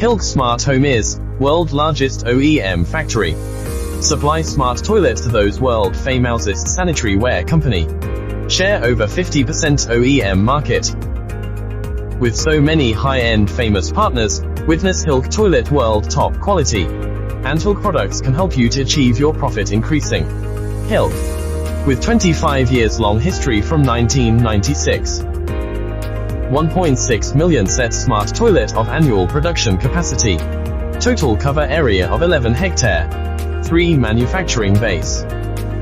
Hilk Smart Home is world's largest OEM factory. Supply smart toilet to those world famousest sanitary ware company. Share over 50% OEM market. With so many high-end famous partners, witness Hilk toilet world top quality. And Hilk products can help you to achieve your profit increasing. Hilk. With 25 years long history from 1996. 1.6 million set smart toilet of annual production capacity. Total cover area of 11 hectare. 3 manufacturing base.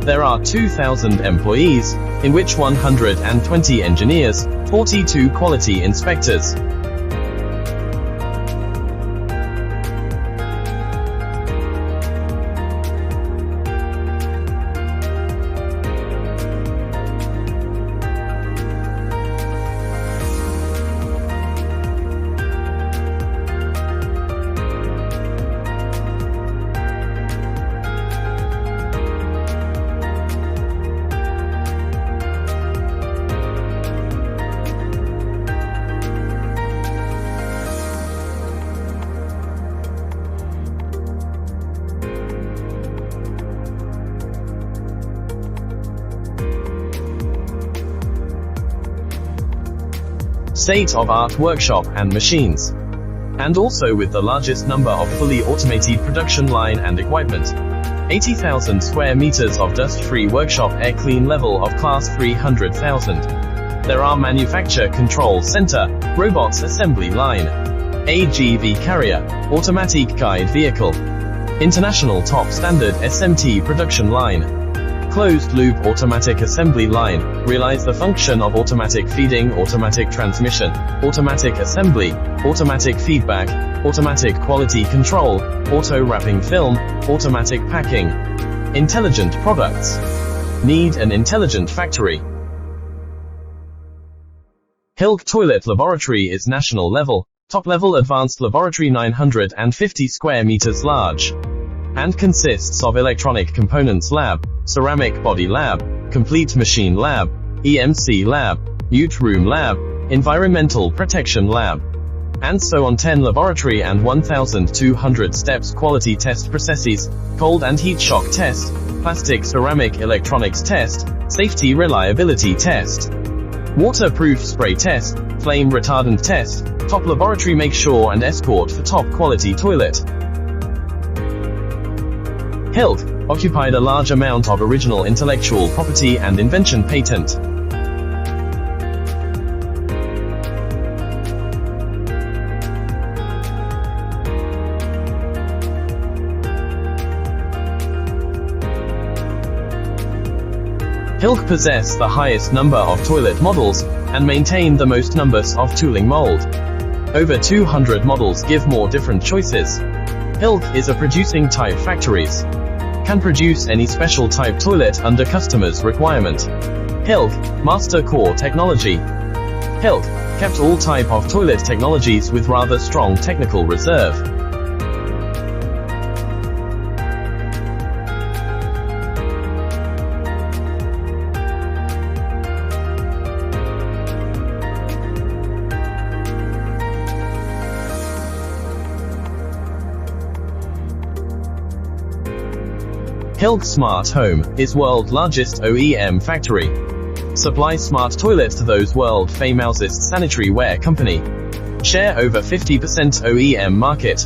There are 2,000 employees, in which 120 engineers, 42 quality inspectors. State-of-art workshop and machines. And also with the largest number of fully automated production line and equipment. 80,000 square meters of dust-free workshop air clean level of class 300,000. There are manufacture control center, robots assembly line, AGV carrier, automatic guide vehicle, international top standard SMT production line, closed-loop automatic assembly line, realize the function of automatic feeding, automatic transmission, automatic assembly, automatic feedback, automatic quality control, auto-wrapping film, automatic packing. Intelligent products. Need an intelligent factory. Hilk Toilet Laboratory is national level, top-level advanced laboratory 950 square meters large. And consists of electronic components lab, ceramic body lab, complete machine lab, EMC lab, mute room lab, environmental protection lab, and so on. 10 laboratory and 1,200 steps quality test processes, cold and heat shock test, plastic ceramic electronics test, safety reliability test, waterproof spray test, flame retardant test. Top laboratory make sure and escort for top quality toilet. Hilk occupied a large amount of original intellectual property and invention patent. Hilk possess the highest number of toilet models, and maintain the most numbers of tooling mold. Over 200 models give more different choices. Hilk is a producing type factories. Can produce any special type toilet under customer's requirement. Hilk, master core technology. Hilk, kept all type of toilet technologies with rather strong technical reserve. Hilk Smart Home is world's largest OEM factory. Supply smart toilets to those world famousest sanitary ware company. Share over 50% OEM market.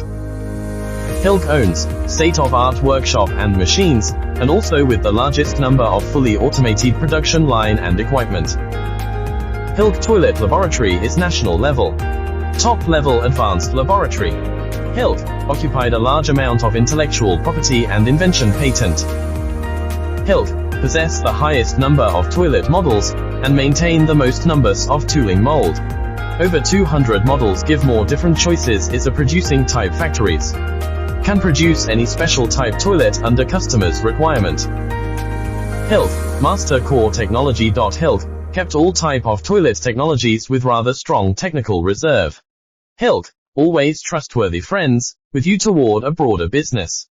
Hilk owns state-of-art workshop and machines, and also with the largest number of fully automated production line and equipment. Hilk Toilet Laboratory is national level, top level advanced laboratory. Hilk occupied a large amount of intellectual property and invention patent. Hilk possess the highest number of toilet models, and maintain the most numbers of tooling mold. Over 200 models give more different choices. Is a producing type factories. Can produce any special type toilet under customer's requirement. Hilk, master core technology.Hilk, kept all type of toilet technologies with rather strong technical reserve. Hilk, always trustworthy friends, with you toward a broader business.